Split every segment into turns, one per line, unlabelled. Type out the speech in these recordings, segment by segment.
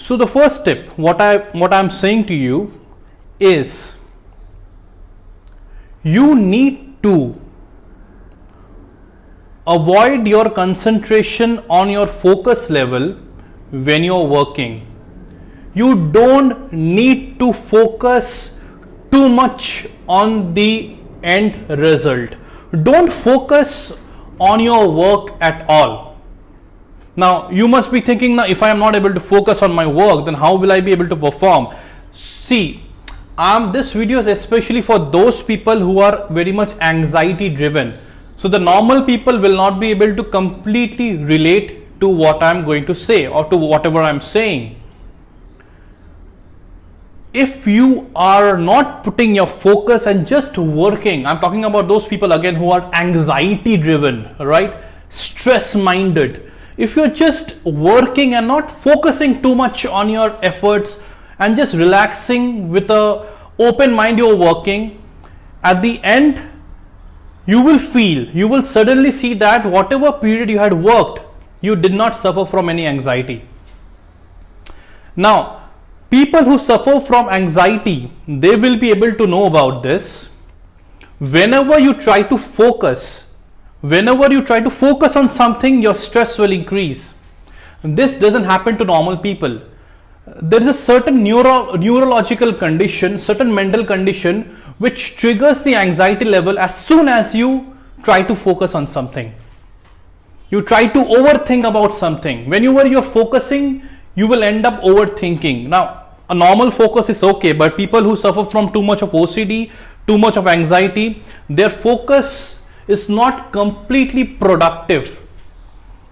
So the first tip, what I'm saying to you is, you need to avoid your concentration on your focus level when you're working. You don't need to focus too much on the end result. Don't focus on your work at all. Now you must be thinking, now if I am not able to focus on my work, then how will I be able to perform? See, this video is especially for those people who are very much anxiety driven. So the normal people will not be able to completely relate to what I'm going to say or to whatever I'm saying. If you are not putting your focus and just working, I'm talking about those people again who are anxiety driven, right? Stress minded. If you're just working and not focusing too much on your efforts and just relaxing with a open mind, you're working, at the end you will suddenly see that whatever period you had worked, you did not suffer from any anxiety. Now people who suffer from anxiety, they will be able to know about this. Whenever you try to focus on something, your stress will increase. This doesn't happen to normal people. There is a certain neurological condition, certain mental condition which triggers the anxiety level as soon as you try to focus on something. You try to overthink about something. Whenever you're focusing, you will end up overthinking. Now, a normal focus is okay, but people who suffer from too much of OCD, too much of anxiety, their focus is not completely productive.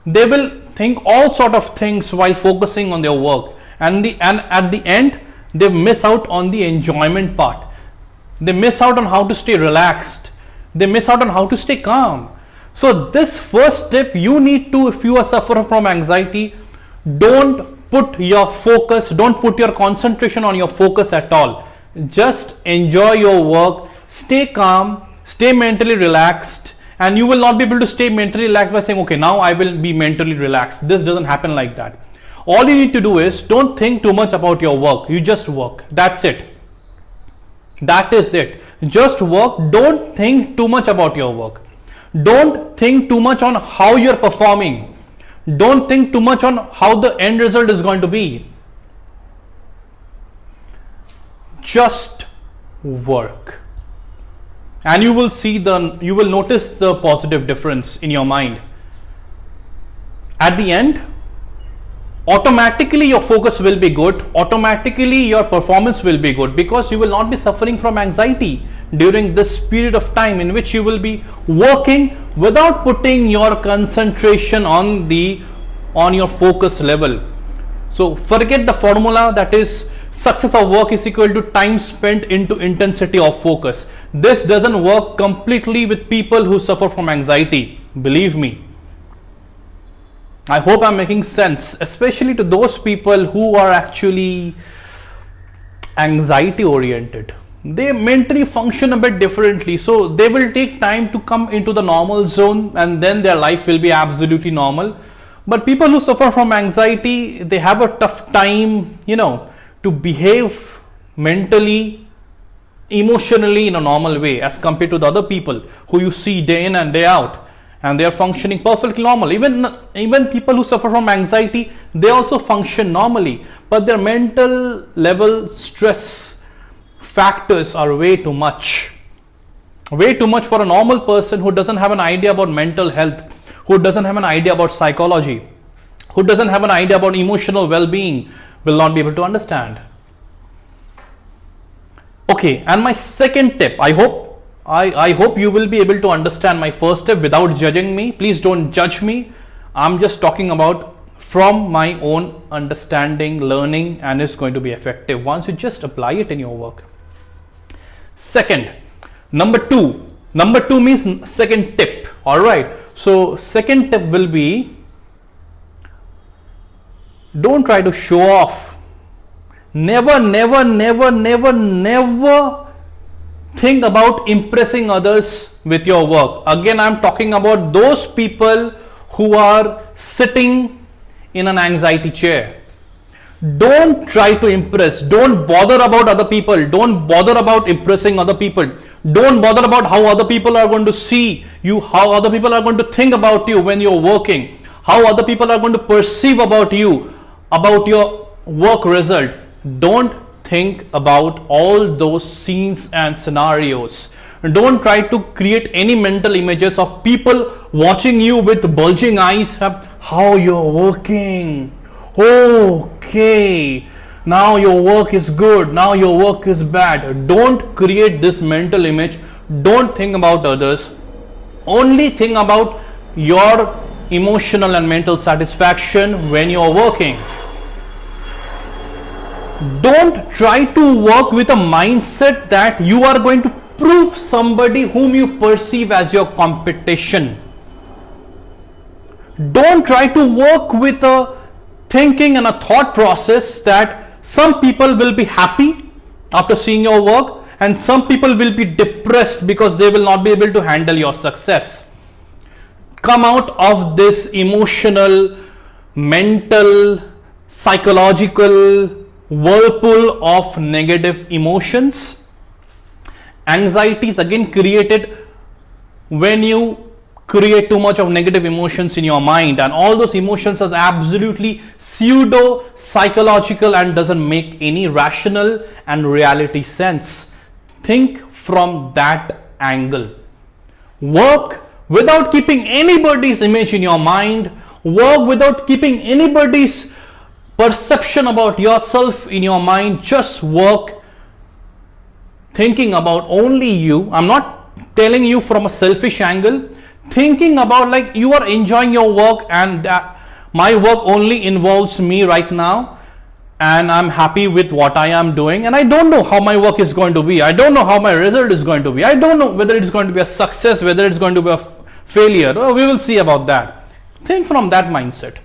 They will think all sort of things while focusing on their work, and at the end they miss out on the enjoyment part. They miss out on how to stay relaxed. They miss out on how to stay calm. So this first tip you need to, if you are suffering from anxiety, don't put your concentration on your focus at all. Just enjoy your work, stay calm, stay mentally relaxed, and you will not be able to stay mentally relaxed by saying, okay, now I will be mentally relaxed. This doesn't happen like that. All you need to do is, don't think too much about your work. You just work. That's it. That is it. Just work. Don't think too much about your work. Don't think too much on how you're performing. Don't think too much on how the end result is going to be. Just work. And you will notice the positive difference in your mind. At the end, automatically your focus will be good. Automatically your performance will be good, because you will not be suffering from anxiety during this period of time in which you will be working without putting your concentration on your focus level. So forget the formula that is success of work is equal to time spent into intensity of focus. This doesn't work completely with people who suffer from anxiety. Believe me. I hope I'm making sense, especially to those people who are actually anxiety oriented. They mentally function a bit differently, so they will take time to come into the normal zone, and then their life will be absolutely normal. But people who suffer from anxiety, they have a tough time, to behave mentally, emotionally in a normal way as compared to the other people who you see day in and day out, and they are functioning perfectly normal. Even people who suffer from anxiety, they also function normally, but their mental level stress factors are way too much for a normal person who doesn't have an idea about mental health, who doesn't have an idea about psychology, who doesn't have an idea about emotional well-being, will not be able to understand. Okay, and my second tip, I hope you will be able to understand my first tip without judging me. Please don't judge me. I'm just talking about from my own understanding, learning, and it's going to be effective once you just apply it in your work. Second, number two means second tip. All right. So second tip will be, don't try to show off. Never think about impressing others with your work. Again, I'm talking about those people who are sitting in an anxiety chair. Don't try to impress. Don't bother about other people. Don't bother about impressing other people. Don't bother about how other people are going to see you, how other people are going to think about you when you're working, how other people are going to perceive about you, about your work result. Don't think about all those scenes and scenarios. Don't try to create any mental images of people watching you with bulging eyes, how you're working. Okay, now your work is good, now your work is bad. Don't create this mental image. Don't think about others. Only think about your emotional and mental satisfaction when you're working. Don't try to work with a mindset that you are going to prove somebody whom you perceive as your competition. Don't try to work with a thinking and a thought process that some people will be happy after seeing your work and some people will be depressed because they will not be able to handle your success. Come out of this emotional, mental, psychological whirlpool of negative emotions. Anxiety is again created when you create too much of negative emotions in your mind, and all those emotions are absolutely pseudo psychological and doesn't make any rational and reality sense. Think from that angle. Work without keeping anybody's image in your mind. Work without keeping anybody's perception about yourself in your mind. Just work thinking about only you. I'm not telling you from a selfish angle. Thinking about like you are enjoying your work and my work only involves me right now and I'm happy with what I am doing, and I don't know how my work is going to be. I don't know how my result is going to be. I don't know whether it's going to be a success, whether it's going to be a failure. Oh, we will see about that. Think from that mindset.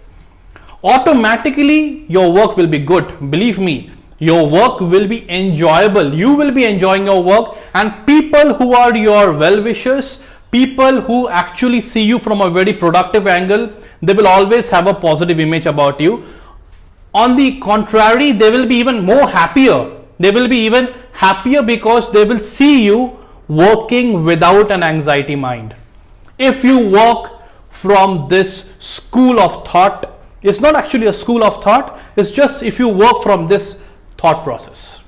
Automatically your work will be good. Believe me, your work will be enjoyable. You will be enjoying your work, and people who are your well-wishers, people who actually see you from a very productive angle, they will always have a positive image about you. On the contrary, they will be even more happier. They will be even happier because they will see you working without an anxiety mind. If you work from this school of thought, it's not actually a school of thought, it's just if you work from this thought process.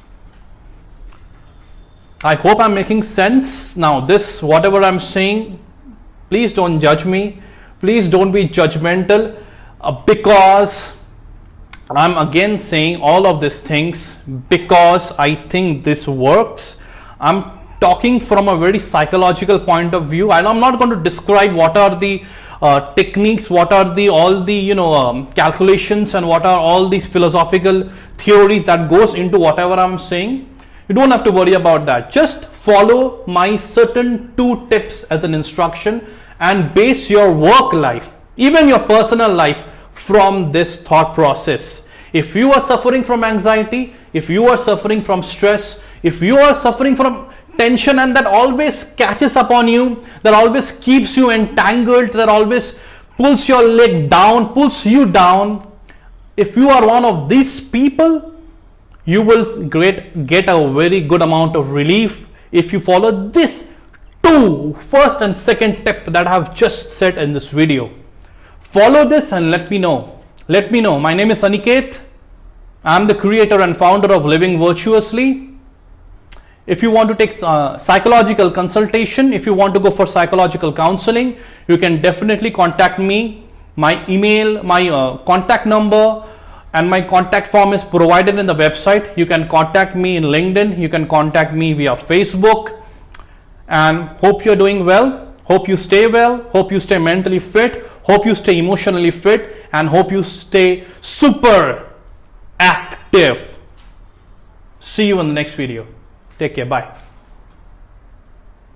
I hope I'm making sense. Now this, whatever I'm saying, please don't judge me. Please don't be judgmental because I'm again saying all of these things because I think this works. I'm talking from a very psychological point of view, and I'm not going to describe what are the techniques, what are the all the calculations, and what are all these philosophical theories that goes into whatever I'm saying. You don't have to worry about that. Just follow my certain 2 tips as an instruction and base your work life, even your personal life, from this thought process. If you are suffering from anxiety, if you are suffering from stress, if you are suffering from tension and that always catches up on you, that always keeps you entangled, that always pulls your leg down, pulls you down, if you are one of these people, you will get a very good amount of relief if you follow this 2 first and second tip that I have just said in this video. Follow this and let me know. Let me know. My name is Aniket. I am the creator and founder of Living Virtuously. If you want to take psychological consultation, if you want to go for psychological counseling, you can definitely contact me. My email, my contact number, and my contact form is provided in the website. You can contact me in LinkedIn. You can contact me via Facebook. And hope you're doing well. Hope you stay well. Hope you stay mentally fit. Hope you stay emotionally fit. And hope you stay super active. See you in the next video. Take care. Bye.